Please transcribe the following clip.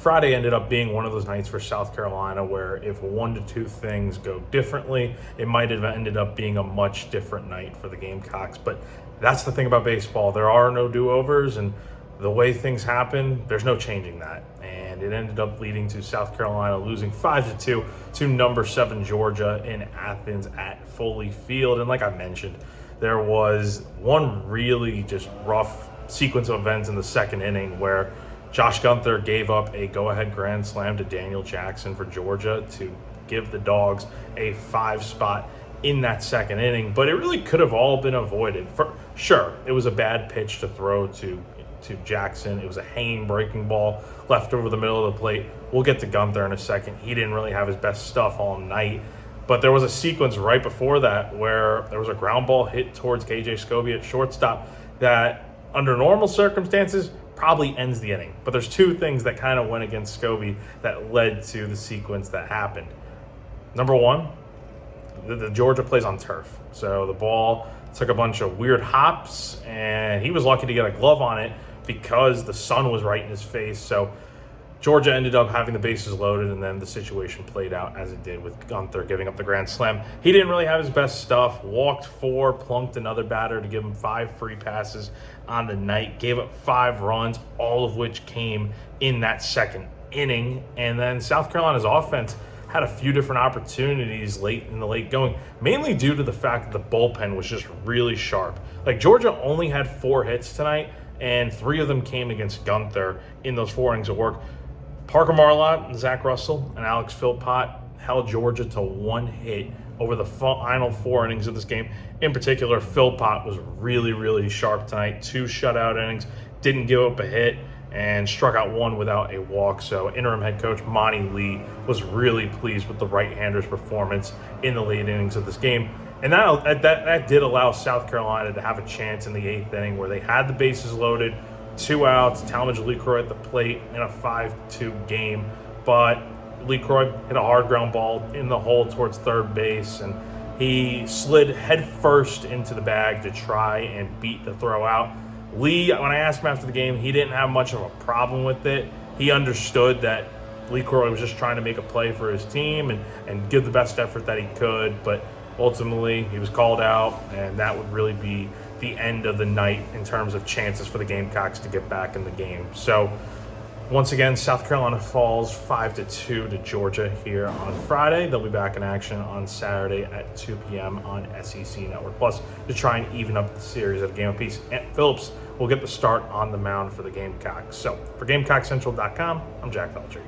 Friday ended up being one of those nights for South Carolina where if one to two things go differently, it might have ended up being a much different night for the Gamecocks. But that's the thing about baseball. There are no do-overs, and the way things happen, there's no changing that. And it ended up leading to South Carolina losing 5-2 to number 7 Georgia in Athens at Foley Field. And like I mentioned, there was one really just rough sequence of events in the second inning where Josh Gunther gave up a go-ahead grand slam to Daniel Jackson for Georgia to give the Dogs a 5 spot in that second inning. But it really could have all been avoided. For sure, it was a bad pitch to throw to Jackson. It was a hanging breaking ball left over the middle of the plate. We'll get to Gunther in a second. He didn't really have his best stuff all night. But there was a sequence right before that where there was a ground ball hit towards KJ Scobie at shortstop that, under normal circumstances, probably ends the inning. But there's two things that kind of went against Scobie that led to the sequence that happened. Number one, the Georgia plays on turf. So the ball took a bunch of weird hops, and he was lucky to get a glove on it because the sun was right in his face. So Georgia ended up having the bases loaded, and then the situation played out as it did with Gunther giving up the grand slam. He didn't really have his best stuff. Walked 4, plunked another batter to give him 5 free passes on the night. Gave up 5 runs, all of which came in that second inning. And then South Carolina's offense had a few different opportunities late in the late going, mainly due to the fact that the bullpen was just really sharp. Like, Georgia only had 4 hits tonight, and 3 of them came against Gunther in those 4 innings of work. Parker Marlott, Zach Russell, and Alex Philpott held Georgia to 1 hit over the final 4 innings of this game. In particular, Philpott was really, really sharp tonight. 2 shutout innings, didn't give up a hit, and struck out 1 without a walk. So interim head coach Monty Lee was really pleased with the right-hander's performance in the late innings of this game. And that did allow South Carolina to have a chance in the 8th inning where they had the bases loaded, 2 outs, Talmadge LeCroy at the plate in a 5-2 game. But LeCroy hit a hard ground ball in the hole towards third base, and he slid head first into the bag to try and beat the throw out. Lee, when I asked him after the game, he didn't have much of a problem with it. He understood that LeCroy was just trying to make a play for his team and give the best effort that he could, but ultimately he was called out, and that would really be the end of the night in terms of chances for the Gamecocks to get back in the game. So once again, South Carolina falls 5-2 to Georgia here on Friday. They'll be back in action on Saturday at 2 p.m. on SEC Network Plus to try and even up the series at a game apiece. Ant Phillips will get the start on the mound for the Gamecocks. So for GamecockCentral.com, I'm Jack Veltri.